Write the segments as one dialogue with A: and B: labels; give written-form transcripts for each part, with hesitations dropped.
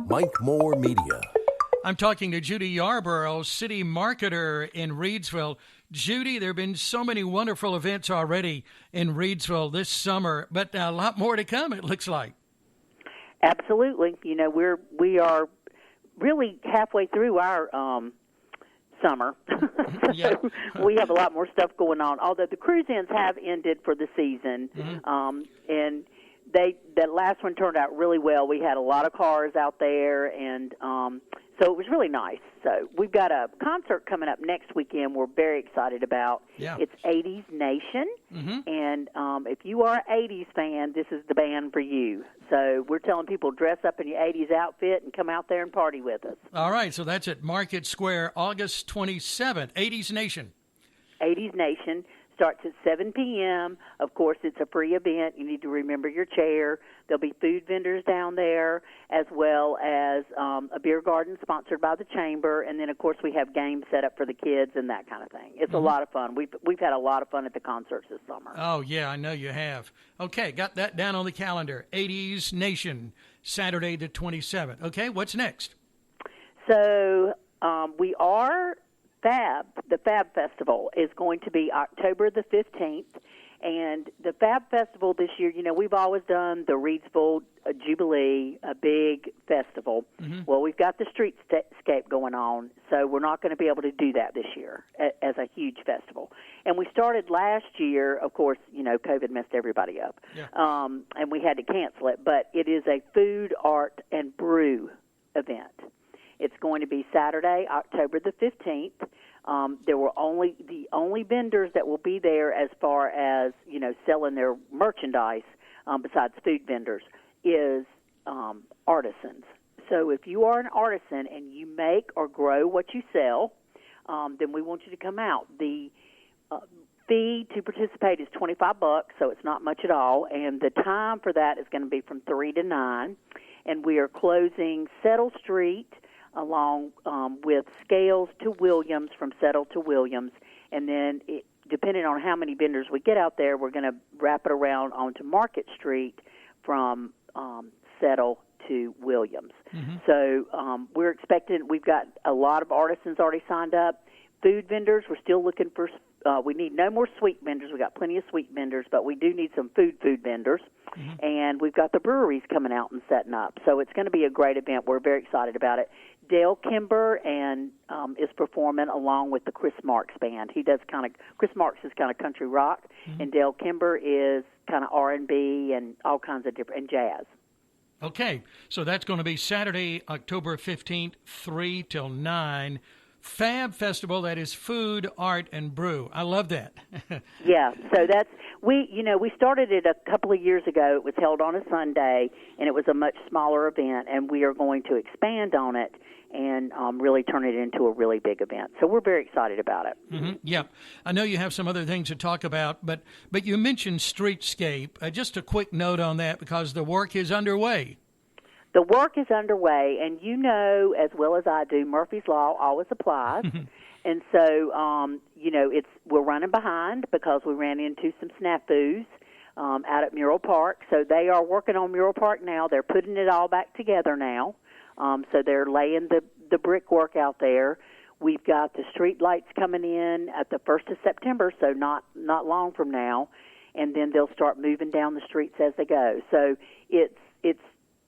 A: Mike Moore Media.
B: I'm talking to Judy Yarborough, city marketer in Reidsville. Judy, there have been so many wonderful events already in Reidsville this summer, but a lot more to come, it looks like.
C: Absolutely. You know, we are really halfway through our summer.
B: Yeah.
C: We have a lot more stuff going on, although the cruise-ins have ended for the season. And that last one turned out really well. We had a lot of cars out there, and so it was really nice. So we've got a concert coming up next weekend we're very excited about.
B: Yeah.
C: It's 80s Nation, and if you are an 80s fan, this is the band for you. So we're telling people dress up in your 80s outfit and come out there and party with us.
B: All right, so that's at Market Square, August 27th, 80s Nation.
C: 80s Nation. Starts at 7 p.m. Of course, it's a free event. You need to remember your chair. There'll be food vendors down there, as well as a beer garden sponsored by the Chamber. And then, of course, we have games set up for the kids and that kind of thing. It's a lot of fun. We've had a lot of fun at the concerts this summer.
B: Oh, yeah, I know you have. Okay, got that down on the calendar. 80s Nation, Saturday the 27th. Okay, what's next?
C: So we are... the Fab Festival is going to be October the 15th, and the Fab Festival this year, you know, we've always done the Reidsville Jubilee, a big festival. Well, we've got the streetscape going on, so we're not going to be able to do that this year as a huge festival. And we started last year, of course, you know, COVID messed everybody up, and we had to cancel it, but it is a food, art, and brew event. It's going to be Saturday, October the 15th. There will the only vendors that will be there as far as, you know, selling their merchandise, besides food vendors, is artisans. So if you are an artisan and you make or grow what you sell, then we want you to come out. The fee to participate is $25, so it's not much at all, and the time for that is going to be from 3 to 9, and we are closing Settle Street along with Scales to Williams, from Settle to Williams, and then depending on how many vendors we get out there, we're going to wrap it around onto Market Street from Settle to Williams. So we're expecting, we've got a lot of artisans already signed up. Food vendors, we're still looking for, we need no more sweet vendors. We've got plenty of sweet vendors, but we do need some food vendors. And we've got the breweries coming out and setting up. So it's going to be a great event. We're very excited about it. Dale Kimber is performing along with the Chris Marks band. Chris Marks is kind of country rock, and Dale Kimber is kind of R&B and all kinds of different, and jazz.
B: Okay, so that's going to be Saturday, October 15th, 3 till 9. Fab Festival, that is food, art, and brew. I love that.
C: Yeah, so we started it a couple of years ago. It was held on a Sunday, and it was a much smaller event, and we are going to expand on it and really turn it into a really big event. So we're very excited about it.
B: Yeah. I know you have some other things to talk about, but you mentioned Streetscape. Just a quick note on that, because the work is underway.
C: The work is underway, and you know as well as I do, Murphy's Law always applies. And so, we're running behind because we ran into some snafus out at Mural Park. So they are working on Mural Park now. They're putting it all back together now. So they're laying the brickwork out there. We've got the street lights coming in at the 1st of September, so not long from now. And then they'll start moving down the streets as they go. So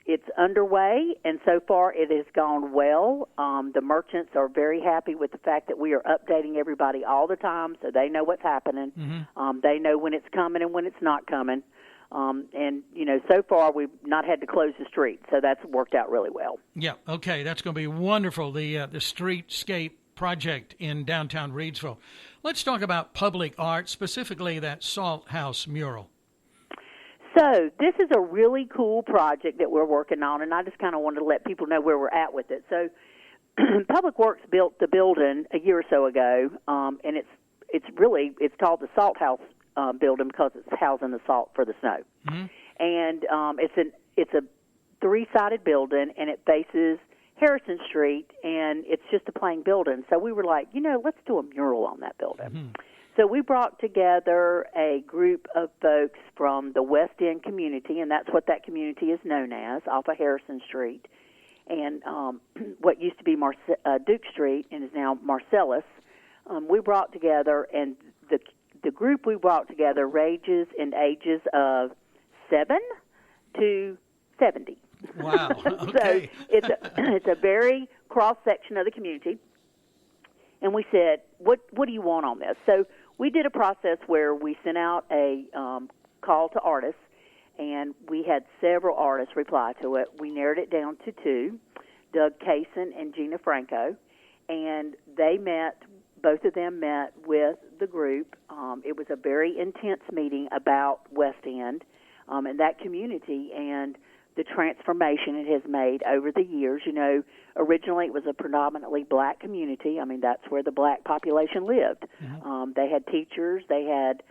C: it's underway, and so far it has gone well. The merchants are very happy with the fact that we are updating everybody all the time, so they know what's happening. They know when it's coming and when it's not coming. And, so far we've not had to close the street, so that's worked out really well. Yeah,
B: okay, that's going to be wonderful, the Streetscape project in downtown Reidsville. Let's talk about public art, specifically that Salt House mural.
C: So this is a really cool project that we're working on, and I just kind of wanted to let people know where we're at with it. So Public Works built the building a year or so ago, and it's called the Salt House building because it's housing the salt for the snow. And it's a three-sided building, and it faces Harrison Street, and it's just a plain building. So we were like, let's do a mural on that building. So we brought together a group of folks from the West End community, and that's what that community is known as, off of Harrison Street. and what used to be Duke Street and is now Marcellus. We brought together, and the group we brought together ranges in ages of 7 to 70.
B: Wow. Okay.
C: So it's a very cross section of the community. And we said, what do you want on this? So we did a process where we sent out a call to artists, and we had several artists reply to it. We narrowed it down to 2, Doug Kaysen and Gina Franco, and both of them met with the group. It was a very intense meeting about West End and that community and the transformation it has made over the years. You know, originally it was a predominantly black community. I mean, that's where the black population lived. Mm-hmm. They had teachers. They had,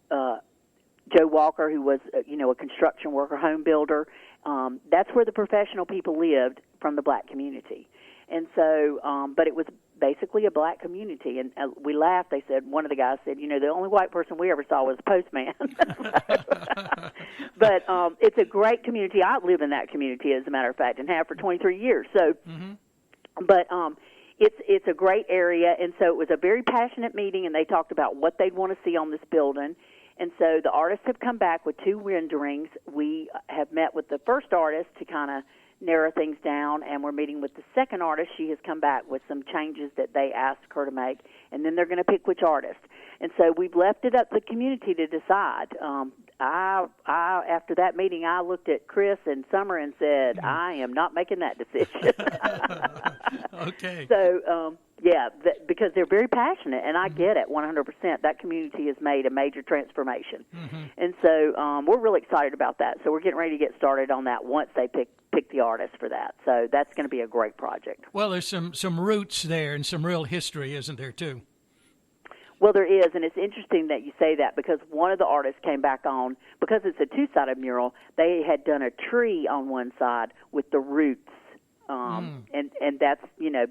C: Joe Walker, who was, a construction worker, home builder. That's where the professional people lived from the black community. And so, but it was basically a black community. And we laughed. They said, one of the guys said, the only white person we ever saw was the postman. But it's a great community. I live in that community, as a matter of fact, and have for 23 years. So, but it's a great area. And so it was a very passionate meeting, and they talked about what they'd want to see on this building. And so the artists have come back with 2 renderings. We have met with the first artist to kind of narrow things down, and we're meeting with the second artist. She has come back with some changes that they asked her to make, and then they're going to pick which artist. And so we've left it up to the community to decide. After that meeting, I looked at Chris and Summer and said, I am not making that decision.
B: Okay.
C: So, because they're very passionate, and I get it 100%. That community has made a major transformation. And so we're really excited about that. So we're getting ready to get started on that once they pick the artist for that. So that's going to be a great project.
B: Well, there's some roots there and some real history, isn't there, too?
C: Well, there is, and it's interesting that you say that because one of the artists came back on, because it's a 2-sided mural, they had done a tree on one side with the roots. And that's,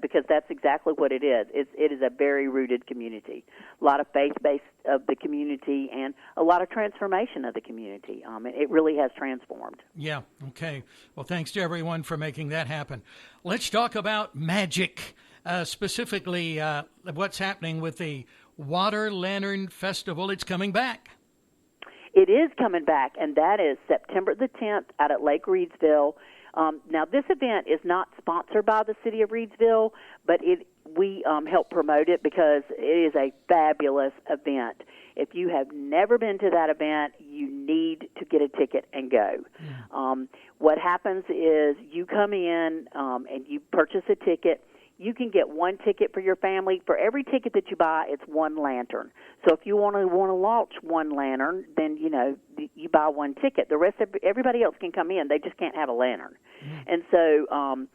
C: because that's exactly what it is. It is a very rooted community. A lot of faith-based of the community and a lot of transformation of the community. It really has transformed.
B: Yeah, okay. Well, thanks to everyone for making that happen. Let's talk about magic, specifically what's happening with the Water Lantern Festival. It's coming back.
C: It is coming back, and that is September the 10th out at Lake Reidsville. Now, this event is not sponsored by the city of Reidsville, but we help promote it because it is a fabulous event. If you have never been to that event, you need to get a ticket and go. What happens is you come in and you purchase a ticket. You can get 1 ticket for your family. For every ticket that you buy, it's 1 lantern. So if you want to launch 1 lantern, then, you buy 1 ticket. The rest of everybody else can come in. They just can't have a lantern. And so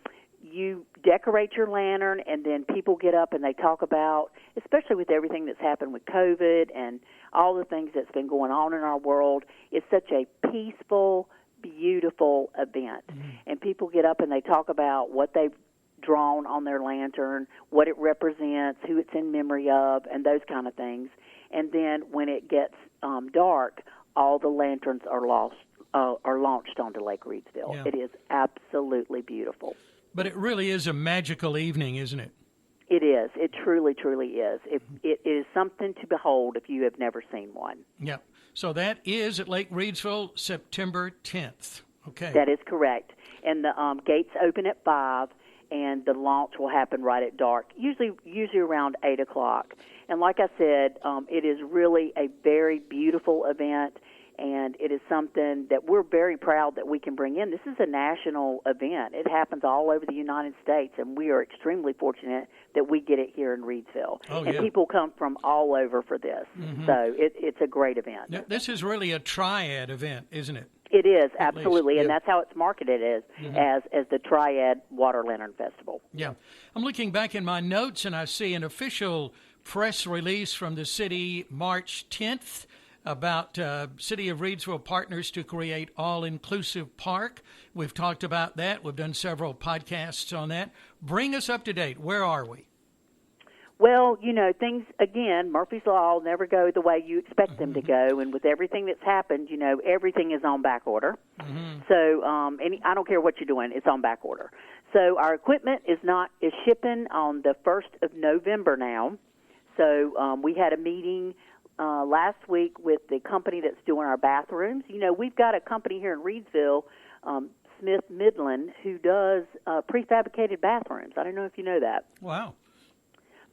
C: you decorate your lantern, and then people get up and they talk about, especially with everything that's happened with COVID and all the things that's been going on in our world, it's such a peaceful, beautiful event. And people get up and they talk about what they've drawn on their lantern, what it represents, who it's in memory of, and those kind of things. And then when it gets dark, all the lanterns are launched onto Lake Reidsville. Yeah. It is absolutely beautiful.
B: But it really is a magical evening, isn't it?
C: It is. It truly, truly is. It is something to behold if you have never seen one.
B: Yeah. So that is at Lake Reidsville, September 10th. Okay.
C: That is correct. And the gates open at 5. And the launch will happen right at dark, usually around 8 o'clock. And like I said, it is really a very beautiful event, and it is something that we're very proud that we can bring in. This is a national event. It happens all over the United States, and we are extremely fortunate that we get it here in Reidsville. And people come from all over for this. So it's a great event.
B: Now, this is really a triad event, isn't it?
C: It is, absolutely, and that's how it's marketed as the Triad Water Lantern Festival.
B: Yeah. I'm looking back in my notes, and I see an official press release from the city March 10th about City of Reidsville partners to create all-inclusive park. We've talked about that. We've done several podcasts on that. Bring us up to date. Where are we?
C: Well, things, again, Murphy's Law never go the way you expect them to go. And with everything that's happened, everything is on back order. Mm-hmm. So I don't care what you're doing, it's on back order. So our equipment is shipping on the 1st of November now. So we had a meeting last week with the company that's doing our bathrooms. We've got a company here in Reidsville, Smith Midland, who does prefabricated bathrooms. I don't know if you know that.
B: Wow.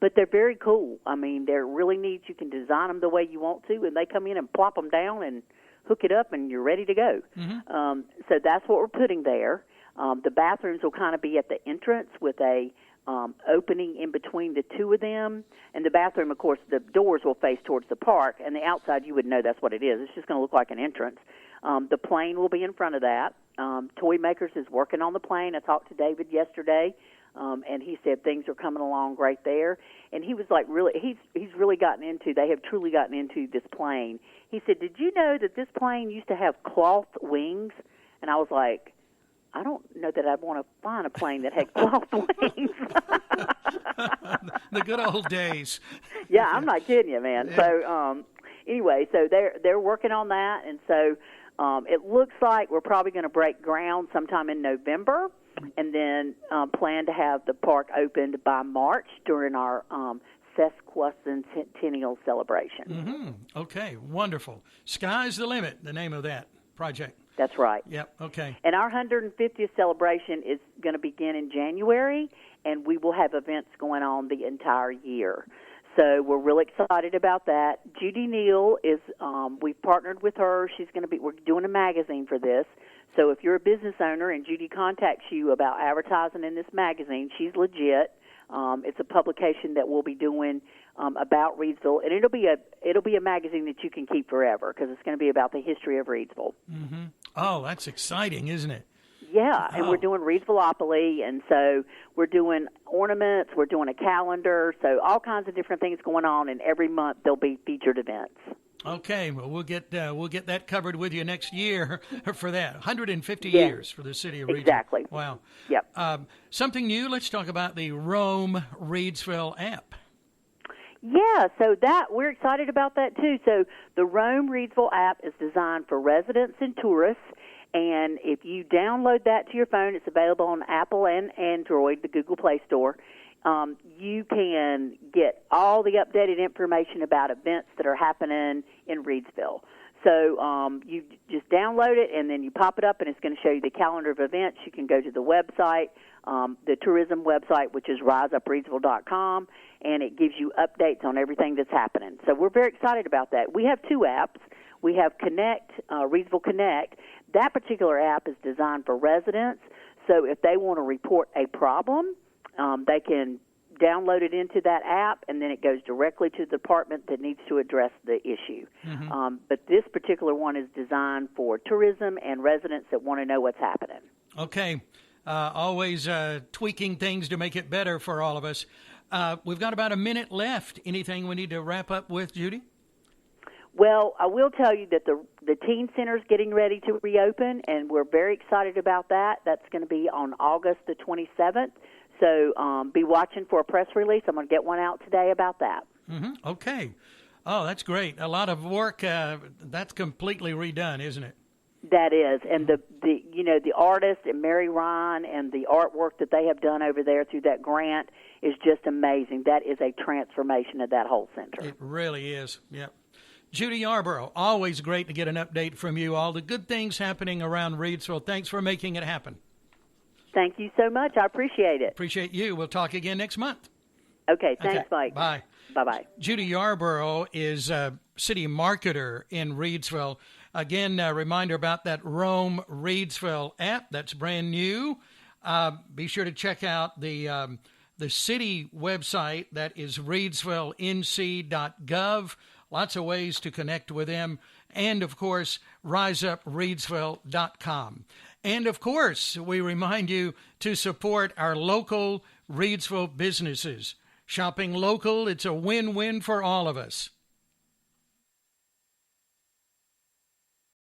C: But they're very cool. I mean, they're really neat. You can design them the way you want to, and they come in and plop them down and hook it up, and you're ready to go. Mm-hmm. So that's what we're putting there. The bathrooms will kind of be at the entrance with a opening in between the two of them. And the bathroom, of course, the doors will face towards the park, and the outside you would know that's what it is. It's just going to look like an entrance. The plane will be in front of that. Toy Makers is working on the plane. I talked to David yesterday. And he said things are coming along right there. And he was like, he's really gotten into, they have truly gotten into this plane. He said, did you know that this plane used to have cloth wings? And I was like, I don't know that I'd want to find a plane that had cloth wings.
B: The good old days.
C: Yeah, I'm not kidding you, man. Yeah. So anyway, so they're working on that. And so it looks like we're probably going to break ground sometime in November. And then plan to have the park opened by March during our sesquicentennial celebration.
B: Mm-hmm. Okay, wonderful. Sky's the limit, the name of that project.
C: That's right.
B: Yep, okay.
C: And our 150th celebration is going to begin in January, and we will have events going on the entire year. So we're really excited about that. Judy Neal is, we've partnered with her. We're doing a magazine for this. So if you're a business owner and Judy contacts you about advertising in this magazine, she's legit. It's a publication that we'll be doing about Reidsville, and it'll be a magazine that you can keep forever because it's going to be about the history of Reidsville.
B: Mm-hmm. Oh, that's exciting, isn't it?
C: Yeah, and we're doing Reidsvilleopoly, and so we're doing ornaments, we're doing a calendar, so all kinds of different things going on, and every month there'll be featured events.
B: Okay, well, we'll get that covered with you next year for that. 150 years for the city of Reidsville.
C: Exactly.
B: Wow.
C: Yep.
B: Something new, let's talk about the Rome Reidsville app.
C: Yeah, so we're excited about that too. So the Rome Reidsville app is designed for residents and tourists, and if you download that to your phone, it's available on Apple and Android, the Google Play Store. You can get all the updated information about events that are happening in Reidsville. So you just download it, and then you pop it up, and it's going to show you the calendar of events. You can go to the website, the tourism website, which is riseupreadsville.com, and it gives you updates on everything that's happening. So we're very excited about that. We have two apps. We have Connect, Reidsville Connect. That particular app is designed for residents, so if they want to report a problem, they can download it into that app, and then it goes directly to the department that needs to address the issue. Mm-hmm. But this particular one is designed for tourism and residents that want to know what's happening.
B: Okay. Always tweaking things to make it better for all of us. We've got about a minute left. Anything we need to wrap up with, Judy?
C: Well, I will tell you that the teen center is getting ready to reopen, and we're very excited about that. That's going to be on August the 27th. So be watching for a press release. I'm going to get one out today about that.
B: Mm-hmm. Okay. Oh, that's great. A lot of work. That's completely redone, isn't it?
C: That is. And the artist and Mary Ryan and the artwork that they have done over there through that grant is just amazing. That is a transformation of that whole center.
B: It really is. Yep. Judy Yarborough, always great to get an update from you. All the good things happening around Reidsville. Thanks for making it happen.
C: Thank you so much. I appreciate it.
B: Appreciate you. We'll talk again next month.
C: Okay. Thanks, Mike.
B: Bye.
C: Bye-bye.
B: Judy Yarborough is a city marketer in Reidsville. Again, a reminder about that Rome Reidsville app. That's brand new. Be sure to check out the city website. That is reidsvillenc.gov. Lots of ways to connect with them. And, of course, riseupreadsville.com. And, of course, we remind you to support our local Reidsville businesses. Shopping local, it's a win-win for all of us.